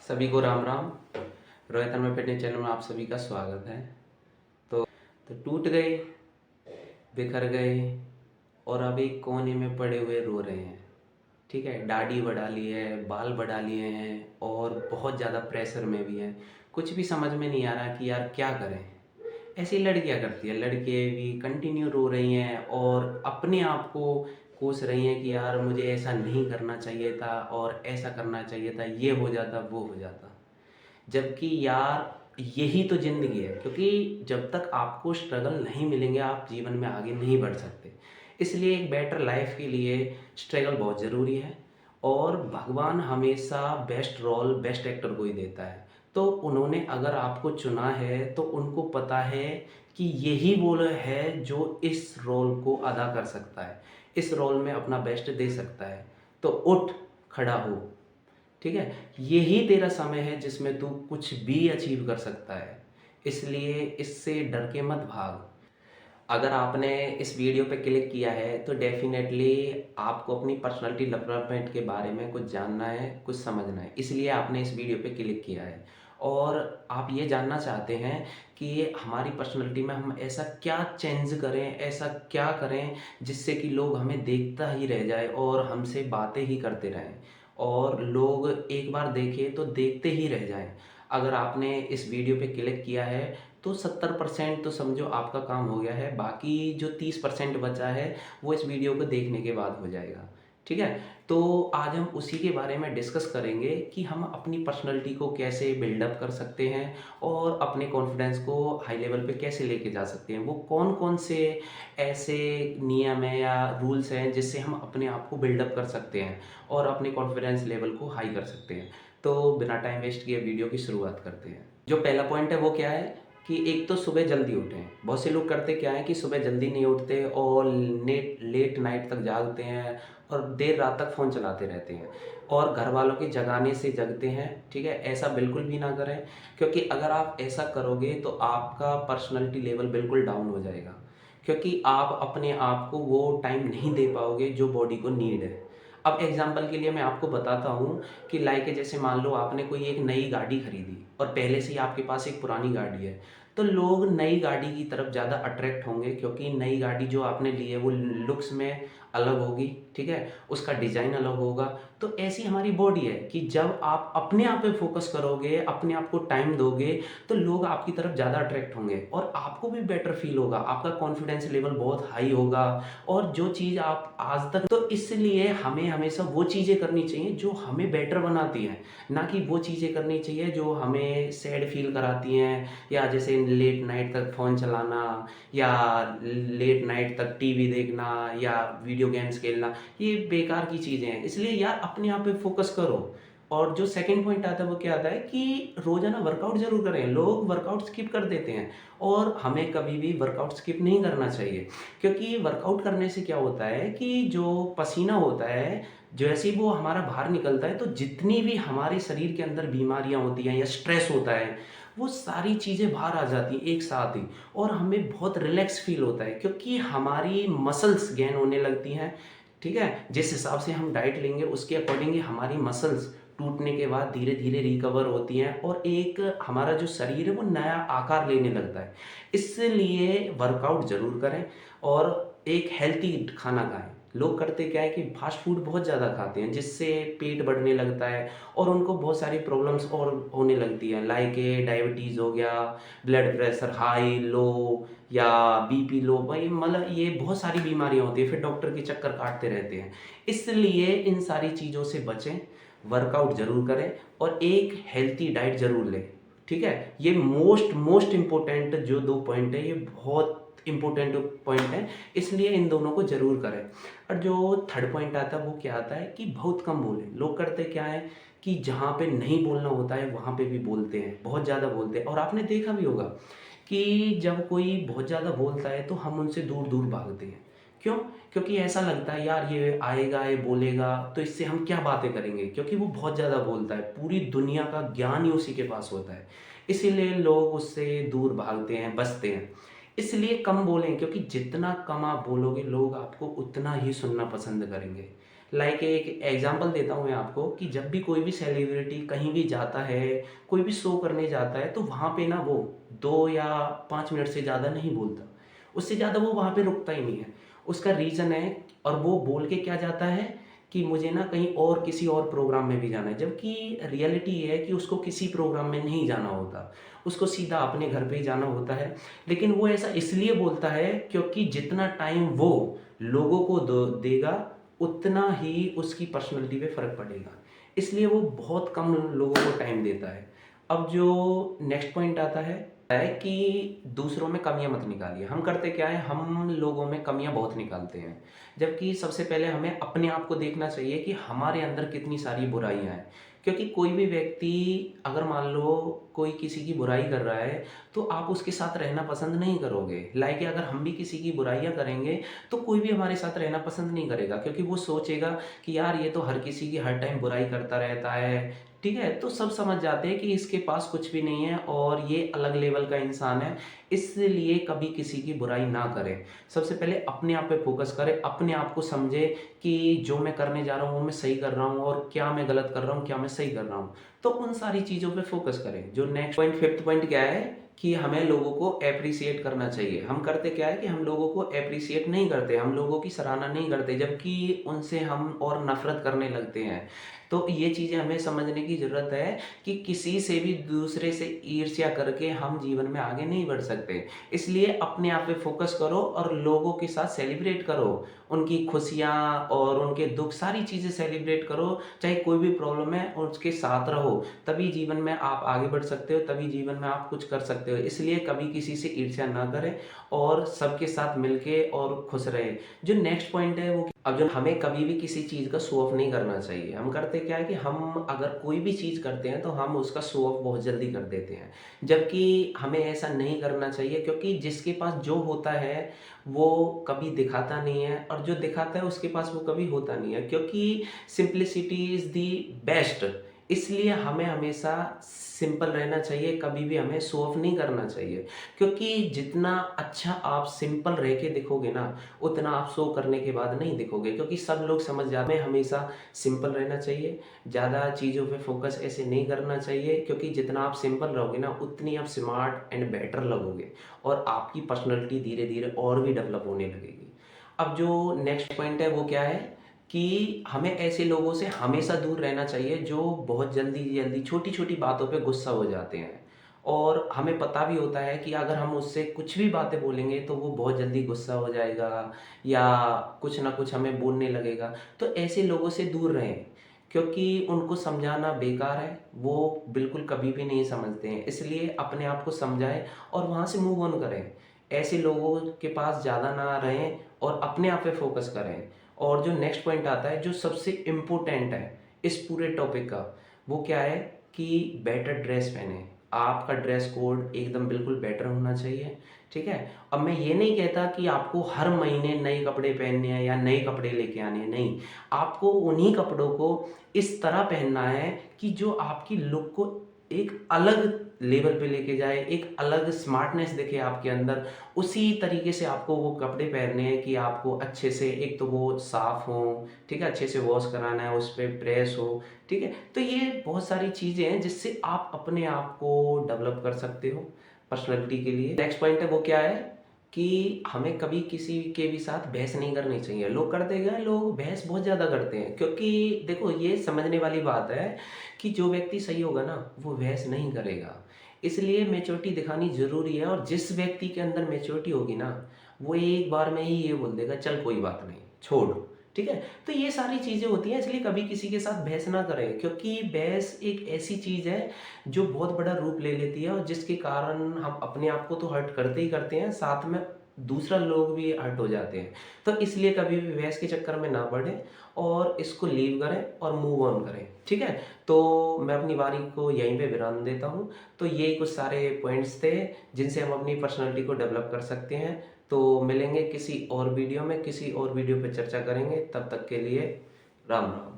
सभी को राम राम। रोहित हमें फिटनेस चैनल में आप सभी का स्वागत है। तो टूट गए, बिखर गए और अब एक कोने में पड़े हुए रो रहे हैं। ठीक है, दाढ़ी बढ़ा ली है, बाल बढ़ा लिए हैं और बहुत ज़्यादा प्रेशर में भी हैं। कुछ भी समझ में नहीं आ रहा कि यार क्या करें। ऐसी लड़कियां करती है, लड़के भी कंटिन्यू रो रही हैं और अपने आप को कोस रही हैं कि यार मुझे ऐसा नहीं करना चाहिए था और ऐसा करना चाहिए था, ये हो जाता वो हो जाता। जबकि यार यही तो ज़िंदगी है, क्योंकि जब तक आपको स्ट्रगल नहीं मिलेंगे आप जीवन में आगे नहीं बढ़ सकते। इसलिए एक बेटर लाइफ के लिए स्ट्रगल बहुत ज़रूरी है और भगवान हमेशा बेस्ट रोल बेस्ट एक्टर को ही देता है। तो उन्होंने अगर आपको चुना है तो उनको पता है कि यही वो है जो इस रोल को अदा कर सकता है, इस रोल में अपना बेस्ट दे सकता है। तो उठ, खड़ा हो। ठीक है, यही तेरा समय है जिसमें तू कुछ भी अचीव कर सकता है। इसलिए इससे डर के मत भाग। अगर आपने इस वीडियो पे क्लिक किया है तो डेफिनेटली आपको अपनी पर्सनालिटी डेवलपमेंट के बारे में कुछ जानना है, कुछ समझना है, इसलिए आपने इस वीडियो पे क्लिक किया है। और आप ये जानना चाहते हैं कि हमारी पर्सनालिटी में हम ऐसा क्या चेंज करें, ऐसा क्या करें जिससे कि लोग हमें देखता ही रह जाए और हमसे बातें ही करते रहें और लोग एक बार देखें तो देखते ही रह जाएं। अगर आपने इस वीडियो पे क्लिक किया है तो 70% तो समझो आपका काम हो गया है, बाकी जो 30% बचा है वो इस वीडियो को देखने के बाद हो जाएगा। ठीक है, तो आज हम उसी के बारे में डिस्कस करेंगे कि हम अपनी पर्सनैलिटी को कैसे बिल्डअप कर सकते हैं और अपने कॉन्फिडेंस को हाई लेवल पे कैसे लेके जा सकते हैं। वो कौन कौन से ऐसे नियम हैं या रूल्स हैं जिससे हम अपने आप को बिल्डअप कर सकते हैं और अपने कॉन्फिडेंस लेवल को हाई कर सकते हैं। तो बिना टाइम वेस्ट किए वीडियो की शुरुआत करते हैं। जो पहला पॉइंट है वो क्या है कि एक तो सुबह जल्दी उठें। बहुत से लोग करते क्या है कि सुबह जल्दी नहीं उठते और लेट नाइट तक जागते हैं और देर रात तक फ़ोन चलाते रहते हैं और घर वालों के जगाने से जगते हैं। ठीक है, ऐसा बिल्कुल भी ना करें, क्योंकि अगर आप ऐसा करोगे तो आपका पर्सनैलिटी लेवल बिल्कुल डाउन हो जाएगा, क्योंकि आप अपने आप को वो टाइम नहीं दे पाओगे जो बॉडी को नीड है। अब एग्जाम्पल के लिए मैं आपको बताता हूँ कि लाइक जैसे मान लो आपने कोई एक नई गाड़ी खरीदी और पहले से ही आपके पास एक पुरानी गाड़ी है, तो लोग नई गाड़ी की तरफ ज़्यादा अट्रैक्ट होंगे, क्योंकि नई गाड़ी जो आपने ली है वो लुक्स में अलग होगी। ठीक है, उसका डिज़ाइन अलग होगा। तो ऐसी हमारी बॉडी है कि जब आप अपने आप पे फोकस करोगे, अपने आप को टाइम दोगे, तो लोग आपकी तरफ ज़्यादा अट्रैक्ट होंगे और आपको भी बेटर फील होगा, आपका कॉन्फिडेंस लेवल बहुत हाई होगा। और जो चीज़ आप आज तक, तो इसलिए हमें हमेशा वो चीज़ें करनी चाहिए जो हमें बेटर बनाती हैं, ना कि वो चीज़ें करनी चाहिए जो हमें सैड फील कराती हैं, या जैसे लेट नाइट तक फ़ोन चलाना या लेट नाइट तक टीवी देखना या वीडियो गेम्स खेलना। ये बेकार की चीज़ें हैं, इसलिए यार अपने आप पे फोकस करो। और जो सेकंड पॉइंट आता है वो क्या आता है कि रोज़ाना वर्कआउट ज़रूर करें। लोग वर्कआउट स्किप कर देते हैं और हमें कभी भी वर्कआउट स्किप नहीं करना चाहिए, क्योंकि वर्कआउट करने से क्या होता है कि जो पसीना होता है, जैसे ही वो हमारा बाहर निकलता है, तो जितनी भी हमारे शरीर के अंदर बीमारियां होती हैं या स्ट्रेस होता है, वो सारी चीज़ें बाहर आ जाती हैं एक साथ ही। और हमें बहुत रिलैक्स फील होता है, क्योंकि हमारी मसल्स गेन होने लगती हैं। ठीक है, जिस हिसाब से हम डाइट लेंगे उसके अकॉर्डिंग ही हमारी मसल्स टूटने के बाद धीरे धीरे रिकवर होती हैं और एक हमारा जो शरीर है वो नया आकार लेने लगता है। इसलिए वर्कआउट ज़रूर करें और एक हेल्थी खाना खाएं। लोग करते क्या है कि फास्ट फूड बहुत ज़्यादा खाते हैं, जिससे पेट बढ़ने लगता है और उनको बहुत सारी प्रॉब्लम्स और होने लगती हैं, लाइक डायबिटीज़ हो गया, ब्लड प्रेशर हाई लो या बीपी लो। भाई मतलब ये बहुत सारी बीमारियां होती है, फिर डॉक्टर के चक्कर काटते रहते हैं। इसलिए इन सारी चीज़ों से बचें, वर्कआउट ज़रूर करें और एक हेल्थी डाइट ज़रूर लें। ठीक है, ये मोस्ट मोस्ट इम्पोर्टेंट जो दो पॉइंट है, ये बहुत इंपॉर्टेंट पॉइंट है, इसलिए इन दोनों को जरूर करें। और जो थर्ड पॉइंट आता है वो क्या आता है कि बहुत कम बोलें। लोग करते क्या है कि जहाँ पे नहीं बोलना होता है वहाँ पे भी बोलते हैं, बहुत ज़्यादा बोलते हैं। और आपने देखा भी होगा कि जब कोई बहुत ज़्यादा बोलता है तो हम उनसे दूर दूर भागते हैं। क्यों? क्योंकि ऐसा लगता है यार ये आएगा, ये बोलेगा, तो इससे हम क्या बातें करेंगे, क्योंकि वो बहुत ज़्यादा बोलता है, पूरी दुनिया का ज्ञान ही उसी के पास होता है। इसीलिए लोग उससे दूर भागते हैं, बचते हैं। इसलिए कम बोलें, क्योंकि जितना कम आप बोलोगे लोग आपको उतना ही सुनना पसंद करेंगे। लाइक एक एग्जांपल देता हूँ मैं आपको कि जब भी कोई भी सेलिब्रिटी कहीं भी जाता है, कोई भी शो करने जाता है, तो वहाँ पे ना वो 2 या 5 मिनट से ज़्यादा नहीं बोलता। उससे ज़्यादा वो वहाँ पे रुकता ही नहीं है। उसका रीज़न है, और वो बोल के क्या जाता है कि मुझे ना कहीं और किसी और प्रोग्राम में भी जाना है, जबकि रियलिटी ये है कि उसको किसी प्रोग्राम में नहीं जाना होता, उसको सीधा अपने घर पे ही जाना होता है। लेकिन वो ऐसा इसलिए बोलता है क्योंकि जितना टाइम वो लोगों को देगा, उतना ही उसकी पर्सनैलिटी पे फ़र्क पड़ेगा। इसलिए वो बहुत कम लोगों को टाइम देता है। अब जो नेक्स्ट पॉइंट आता है कि दूसरों में कमियां मत निकालिए। हम करते क्या है, हम लोगों में कमियां बहुत निकालते हैं, जबकि सबसे पहले हमें अपने आप को देखना चाहिए कि हमारे अंदर कितनी सारी बुराइयां हैं। क्योंकि कोई भी व्यक्ति, अगर मान लो कोई किसी की बुराई कर रहा है, तो आप उसके साथ रहना पसंद नहीं करोगे। लाइक अगर हम भी किसी की बुराइयां करेंगे, तो कोई भी हमारे साथ रहना पसंद नहीं करेगा, क्योंकि वो सोचेगा कि यार ये तो हर किसी की हर टाइम बुराई करता रहता है। ठीक है, तो सब समझ जाते हैं कि इसके पास कुछ भी नहीं है और ये अलग लेवल का इंसान है, इसलिए कभी किसी की बुराई ना करें। सबसे पहले अपने आप पे फोकस करें, अपने आप को समझे कि जो मैं करने जा रहा हूँ वो मैं सही कर रहा हूँ, और क्या मैं गलत कर रहा हूँ, क्या मैं सही कर रहा हूँ। तो उन सारी चीज़ों पे फोकस करें। जो नेक्स्ट पॉइंट, फिफ्थ पॉइंट क्या है कि हमें लोगों को एप्रिसिएट करना चाहिए। हम करते क्या है कि हम लोगों को एप्रिसिएट नहीं करते, हम लोगों की सराहना नहीं करते, जबकि उनसे हम और नफरत करने लगते हैं। तो ये चीज़ें हमें समझने की ज़रूरत है कि किसी से भी दूसरे से ईर्ष्या करके हम जीवन में आगे नहीं बढ़ सकते। इसलिए अपने आप पे फोकस करो और लोगों के साथ सेलिब्रेट करो। उनकी खुशियाँ और उनके दुख, सारी चीज़ें सेलिब्रेट करो। चाहे कोई भी प्रॉब्लम है, उसके साथ रहो। तभी जीवन में आप आगे बढ़ सकते हो, तभी जीवन में आप कुछ कर सकते हो। इसलिए कभी किसी से ईर्ष्या ना करें और सबके साथ मिलके और खुश रहे। जो नेक्स्ट पॉइंट है वो, अब जो हमें कभी भी किसी चीज़ का शो ऑफ नहीं करना चाहिए। हम करते क्या है कि हम अगर कोई भी चीज़ करते हैं, तो हम उसका शो ऑफ बहुत जल्दी कर देते हैं, जबकि हमें ऐसा नहीं करना चाहिए। क्योंकि जिसके पास जो होता है वो कभी दिखाता नहीं है, और जो दिखाता है उसके पास वो कभी होता नहीं है, क्योंकि सिंप्लिसिटी इज़ दी बेस्ट। इसलिए हमें हमेशा सिंपल रहना चाहिए, कभी भी हमें शो ऑफ नहीं करना चाहिए। क्योंकि जितना अच्छा आप सिंपल रह के दिखोगे ना, उतना आप शो करने के बाद नहीं दिखोगे, क्योंकि सब लोग समझ जाते हैं। हमेशा सिंपल रहना चाहिए, ज़्यादा चीज़ों पे फोकस ऐसे नहीं करना चाहिए, क्योंकि जितना आप सिंपल रहोगे ना, उतनी आप स्मार्ट एंड बेटर लगोगे, और आपकी पर्सनैलिटी धीरे धीरे और भी डेवलप होने लगेगी। अब जो नेक्स्ट पॉइंट है वो क्या है कि हमें ऐसे लोगों से हमेशा दूर रहना चाहिए जो बहुत जल्दी जल्दी छोटी छोटी बातों पे गुस्सा हो जाते हैं, और हमें पता भी होता है कि अगर हम उससे कुछ भी बातें बोलेंगे तो वो बहुत जल्दी गुस्सा हो जाएगा या कुछ ना कुछ हमें बोलने लगेगा। तो ऐसे लोगों से दूर रहें, क्योंकि उनको समझाना बेकार है, वो बिल्कुल कभी भी नहीं समझते हैं। इसलिए अपने आप को समझाएं और वहाँ से मूव ऑन करें। ऐसे लोगों के पास ज़्यादा ना रहें और अपने आप पे फोकस करें। और जो नेक्स्ट पॉइंट आता है, जो सबसे इम्पोर्टेंट है इस पूरे टॉपिक का, वो क्या है कि बेटर ड्रेस पहने। आपका ड्रेस कोड एकदम बिल्कुल बेटर होना चाहिए। ठीक है, अब मैं ये नहीं कहता कि आपको हर महीने नए कपड़े पहनने हैं या नए कपड़े लेके आने हैं, नहीं। आपको उन्हीं कपड़ों को इस तरह पहनना है कि जो आपकी लुक को एक अलग लेवल पे लेके जाए, एक अलग स्मार्टनेस दिखे आपके अंदर। उसी तरीके से आपको वो कपड़े पहनने हैं कि आपको अच्छे से, एक तो वो साफ हो, ठीक है, अच्छे से वॉश कराना है, उस पे प्रेस हो। ठीक है, तो ये बहुत सारी चीज़ें हैं जिससे आप अपने आप को डेवलप कर सकते हो पर्सनैलिटी के लिए। नेक्स्ट पॉइंट है वो क्या है कि हमें कभी किसी के भी साथ बहस नहीं करनी चाहिए। लोग करते क्या है, लोग बहस बहुत ज़्यादा करते हैं, क्योंकि देखो ये समझने वाली बात है कि जो व्यक्ति सही होगा ना, वो बहस नहीं करेगा। इसलिए मैच्योरिटी दिखानी ज़रूरी है, और जिस व्यक्ति के अंदर मैच्योरिटी होगी ना, वो एक बार में ही ये बोल देगा चल कोई बात नहीं, छोड़। ठीक है, तो ये सारी चीज़ें होती हैं, इसलिए कभी किसी के साथ बहस ना करें, क्योंकि बहस एक ऐसी चीज़ है जो बहुत बड़ा रूप ले लेती है, और जिसके कारण हम अपने आप को तो हर्ट करते ही करते हैं, साथ में दूसरा लोग भी हर्ट हो जाते हैं। तो इसलिए कभी भी बहस के चक्कर में ना पड़े और इसको लीव करें और मूव ऑन करें। ठीक है, तो मैं अपनी बारी को यहीं पे विराम देता हूँ। तो यही कुछ सारे पॉइंट्स थे जिनसे हम अपनी पर्सनैलिटी को डेवलप कर सकते हैं। तो मिलेंगे किसी और वीडियो में, किसी और वीडियो पे चर्चा करेंगे। तब तक के लिए राम राम।